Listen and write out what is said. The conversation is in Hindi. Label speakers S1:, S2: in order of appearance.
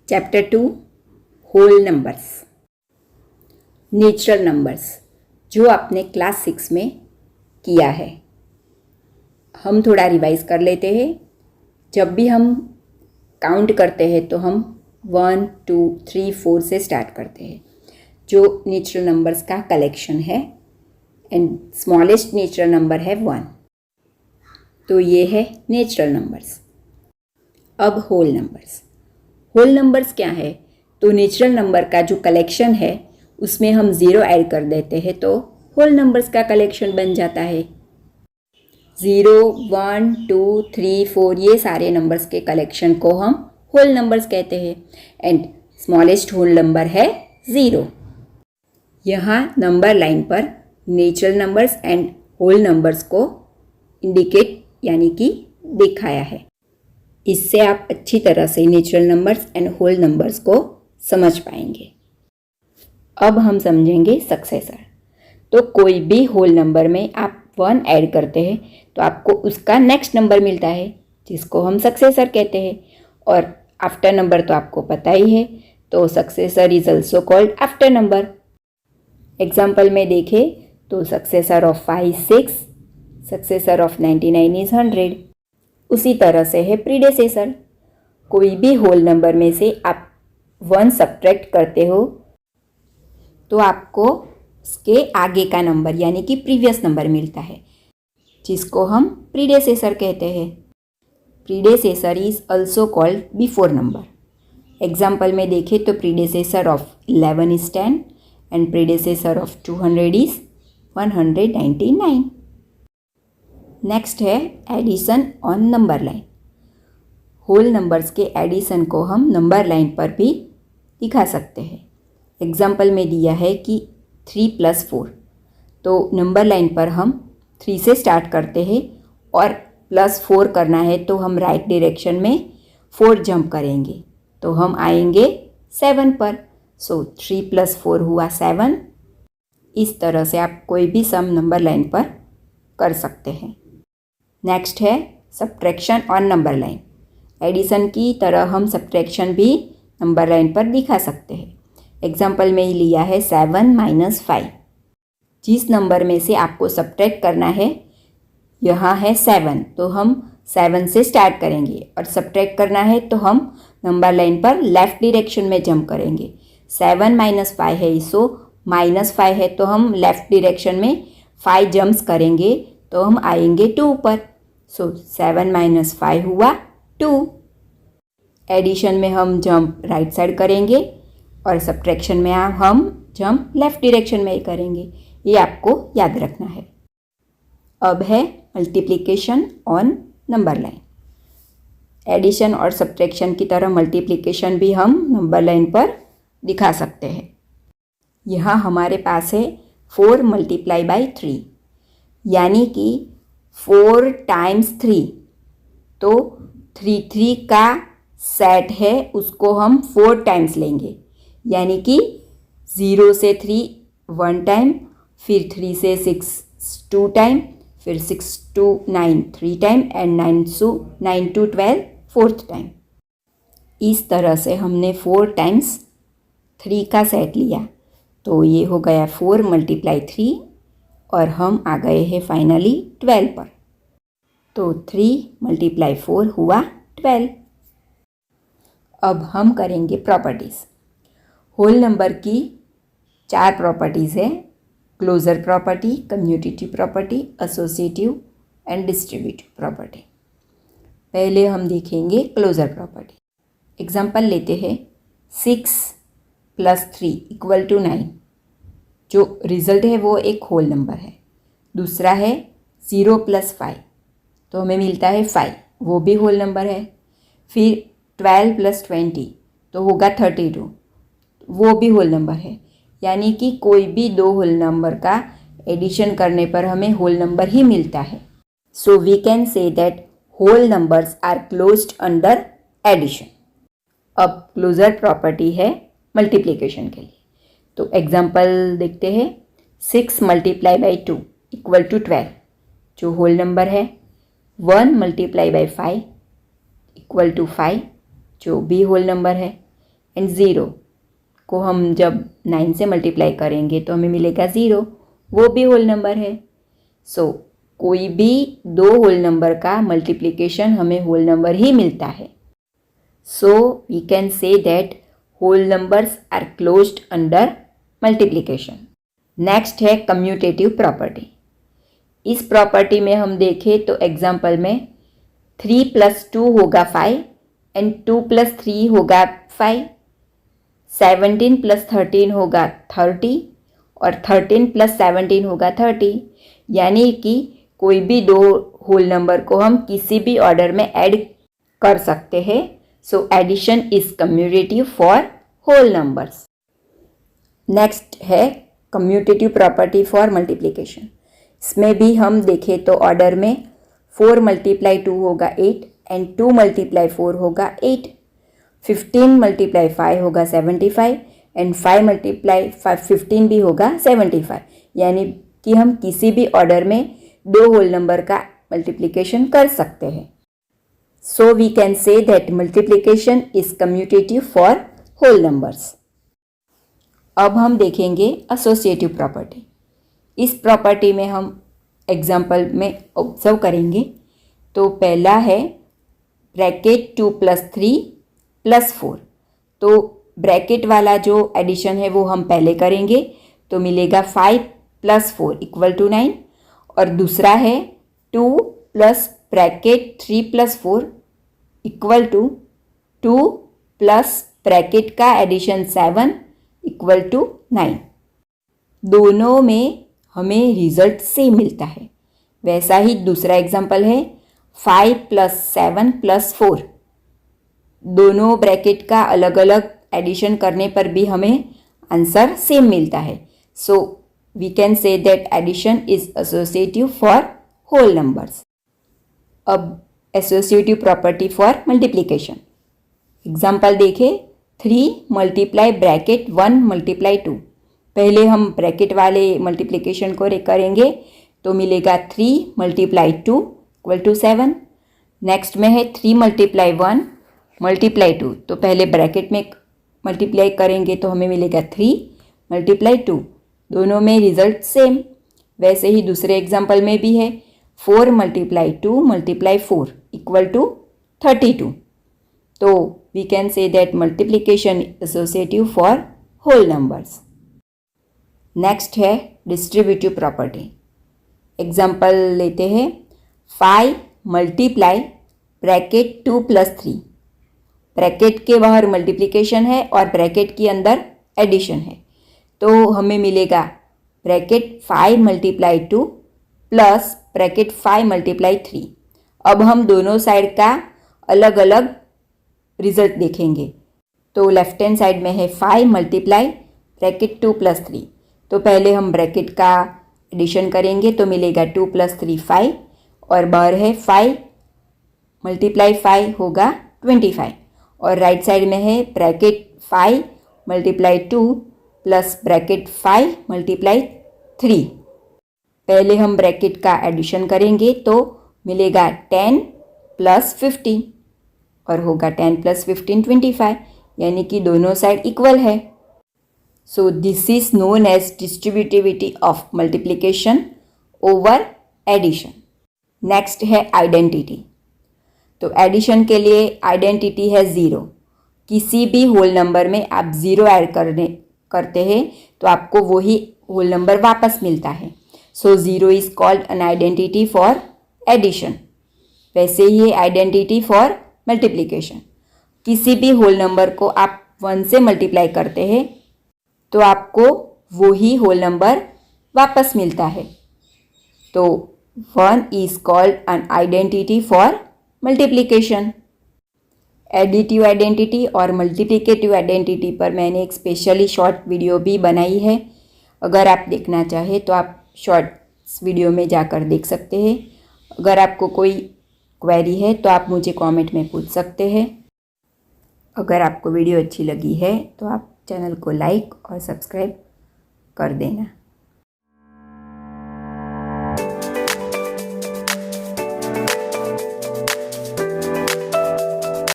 S1: Chapter 2 whole numbers. Natural numbers जो आपने क्लास 6 में किया है, हम थोड़ा रिवाइज कर लेते हैं। जब भी हम काउंट करते हैं तो हम 1 2 3 4 से स्टार्ट करते हैं, जो नेचुरल नंबर्स का कलेक्शन है। एंड स्मॉलेस्ट नेचुरल नंबर है 1, तो ये है नेचुरल नंबर्स। अब होल नंबर्स। होल नंबर्स क्या है? तो नेचुरल नंबर का जो कलेक्शन है उसमें हम 0 ऐड कर देते हैं तो होल नंबर्स का कलेक्शन बन जाता है। 0 1 2 3 4 ये सारे नंबर्स के कलेक्शन को हम होल नंबर्स कहते हैं। एंड स्मॉलेस्ट होल नंबर है 0। यहाँ नंबर लाइन पर natural numbers and whole numbers को इंडिकेट यानी कि दिखाया है। इससे आप अच्छी तरह से natural numbers and whole numbers को समझ पाएंगे। अब हम समझेंगे सक्सेसर। तो कोई भी होल नंबर में आप 1 ऐड करते हैं तो आपको उसका नेक्स्ट नंबर मिलता है, जिसको हम सक्सेसर कहते हैं। और आफ्टर नंबर तो आपको पता ही है, तो successor is also called after number. Example में देखें तो successor of 5 is 6, successor of 99 is 100। उसी तरह से है प्रीडेसेसर। कोई भी होल नंबर में से आप 1 सब्ट्रैक्ट करते हो तो आपको उसके आगे का नंबर यानी कि प्रीवियस नंबर मिलता है, जिसको हम प्रीडेसेसर कहते हैं। Predecessor is also called before number. Example में देखें तो predecessor of 11 is 10 and predecessor of 200 is 199। Next है addition on number line. Whole numbers के एडिशन को हम नंबर लाइन पर भी दिखा सकते हैं। एग्जाम्पल में दिया है कि 3 + 4, तो नंबर लाइन पर हम 3 से स्टार्ट करते हैं और +4 करना है तो हम राइट डायरेक्शन में 4 जंप करेंगे तो हम आएंगे 7 पर। सो 3 + 4 हुआ 7। इस तरह से आप कोई भी सम नंबर लाइन पर कर सकते हैं। नेक्स्ट है subtraction on number line. Addition की तरह हम सब्ट्रैक्शन भी नंबर लाइन पर दिखा सकते हैं। एग्जाम्पल में ही लिया है 7 - 5। जिस नंबर में से आपको सब्ट्रैक्ट करना है, यहाँ है 7, तो हम 7 से स्टार्ट करेंगे और सब्ट्रैक्ट करना है तो हम नंबर लाइन पर लेफ्ट डायरेक्शन में जंप करेंगे। 7 - 5 है, सो -5 है तो हम लेफ्ट डायरेक्शन में 5 जंप्स करेंगे तो हम आएंगे 2 पर। सो 7 - 5 हुआ 2। एडिशन में हम जंप राइट साइड करेंगे और सब्ट्रैक्शन में हम जंप लेफ्ट डायरेक्शन में ही करेंगे। ये आपको याद रखना है। अब है multiplication on number line. Addition और सब्ट्रैक्शन की तरह मल्टीप्लिकेशन भी हम नंबर लाइन पर दिखा सकते हैं। यहाँ हमारे पास है 4 × 3, यानी कि 4 × 3, तो 3 का सेट है, उसको हम 4 टाइम्स लेंगे। यानी कि 0 से 3 1 टाइम, फिर 3 से 6 2 टाइम, फिर 6 to 9 3 time and 9 to 12 4th time. इस तरह से हमने 4 टाइम्स 3 का सेट लिया, तो ये हो गया 4 × 3 और हम आ गए हैं फाइनली 12 पर। तो 3 × 4 हुआ 12। अब हम करेंगे प्रॉपर्टीज़। होल नंबर की 4 प्रॉपर्टीज़ है: closure property, commutative property, associative and distributive property. पहले हम देखेंगे क्लोजर प्रॉपर्टी। एग्जांपल लेते हैं 6 + 3 = 9। जो रिज़ल्ट है वो एक होल नंबर है। दूसरा है 0 + 5, तो हमें मिलता है 5, वो भी होल नंबर है। फिर 12 + 20 तो होगा 32, वो भी होल नंबर है। यानी कि कोई भी 2 होल नंबर का एडिशन करने पर हमें होल नंबर ही मिलता है। So we can say that whole numbers are closed under addition. अब क्लोजर प्रॉपर्टी है मल्टीप्लिकेशन के लिए। तो एग्जाम्पल देखते हैं 6 × 2 = 12, जो होल नंबर है। 1 × 5 = 5, जो भी होल नंबर है। एंड 0 को हम जब 9 से मल्टीप्लाई करेंगे तो हमें मिलेगा 0, वो भी होल नंबर है। सो कोई भी दो होल नंबर का मल्टीप्लिकेशन हमें होल नंबर ही मिलता है। So we can say that whole numbers are closed under multiplication. Next है कम्यूटेटिव प्रॉपर्टी। इस प्रॉपर्टी में हम देखें तो एग्जाम्पल में 3 + 2 होगा 5 एंड 2 + 3 होगा 5, 17 + 13 होगा 30 और 13 + 17 होगा 30। यानी कि कोई भी दो होल नंबर को हम किसी भी ऑर्डर में ऐड कर सकते हैं। So addition is commutative for whole numbers. Next है कम्यूटेटिव प्रॉपर्टी फॉर मल्टीप्लिकेशन। इसमें भी हम देखें तो ऑर्डर में 4 × 2 होगा 8 एंड 2 × 4 होगा 8, 15 × 5 होगा 75 एंड 5 × 15 भी होगा 75। यानी कि हम किसी भी ऑर्डर में दो होल नंबर का मल्टीप्लिकेशन कर सकते हैं। So we can say that multiplication is commutative for whole numbers. अब हम देखेंगे एसोसिएटिव प्रॉपर्टी। इस प्रॉपर्टी में हम एग्जाम्पल में ऑब्जर्व करेंगे तो पहला है ब्रैकेट 2 + 3 + 4। तो ब्रैकेट वाला जो एडिशन है वो हम पहले करेंगे तो मिलेगा 5 + 4 = 9। और दूसरा है 2 + ब्रैकेट 3 + 4 = 2 प्लस ब्रैकेट का एडिशन 7 = 9। दोनों में हमें रिजल्ट सेम मिलता है। वैसा ही दूसरा एग्जाम्पल है 5 + 7 + 4। दोनों ब्रैकेट का अलग अलग एडिशन करने पर भी हमें आंसर सेम मिलता है। So we can say that addition is associative for whole numbers. अब associative property for multiplication. Example देखें 3 × ब्रैकेट 1 × 2। पहले हम ब्रैकेट वाले मल्टीप्लिकेशन को करेंगे तो मिलेगा 3 × 2 = 7। नेक्स्ट में है 3 × 1 × 2। तो पहले ब्रैकेट में मल्टीप्लाई करेंगे तो हमें मिलेगा 3 × 2। दोनों में रिजल्ट सेम। वैसे ही दूसरे एग्जाम्पल में भी है 4 × 2 × 4 = 32। तो we can say that multiplication associative for whole numbers. Next है डिस्ट्रीब्यूटिव प्रॉपर्टी। एग्जाम्पल लेते हैं 5 × ब्रैकेट 2 + 3। ब्रैकेट के बाहर मल्टीप्लिकेशन है और ब्रैकेट के अंदर एडिशन है। तो हमें मिलेगा ब्रैकेट 5 × 2 प्लस ब्रैकेट 5 × 3। अब हम दोनों साइड का अलग अलग रिजल्ट देखेंगे। तो लेफ्ट हैंड साइड में है 5 × ब्रैकेट 2 + 3। तो पहले हम ब्रैकेट का एडिशन करेंगे तो मिलेगा 2 + 3 5 और बाहर है 5 × 5 होगा 25। और राइट साइड में है ब्रैकेट 5 × 2 प्लस ब्रैकेट 5 × 3। पहले हम ब्रैकेट का एडिशन करेंगे तो मिलेगा 10 + 15 और होगा 10 + 15 25। यानी कि दोनों साइड इक्वल है। So this is known as distributivity of multiplication over addition. Next है आइडेंटिटी। तो एडिशन के लिए आइडेंटिटी है 0। किसी भी होल नंबर में आप 0 ऐड करते हैं तो आपको वही होल नंबर वापस मिलता है। So 0 is called an identity for addition. वैसे ही आइडेंटिटी फॉर मल्टीप्लिकेशन। किसी भी होल नंबर को आप 1 से मल्टीप्लाई करते हैं तो आपको वही होल नंबर वापस मिलता है। तो 1 is called an identity for multiplication. Additive identity और मल्टीप्लिकेटिव आइडेंटिटी पर मैंने एक स्पेशली शॉर्ट वीडियो भी बनाई है। अगर आप देखना चाहें तो आप शॉर्ट्स वीडियो में जाकर देख सकते हैं। अगर आपको कोई क्वेरी है तो आप मुझे कमेंट में पूछ सकते हैं। अगर आपको वीडियो अच्छी लगी है तो आप चैनल को लाइक और सब्सक्राइब कर देना।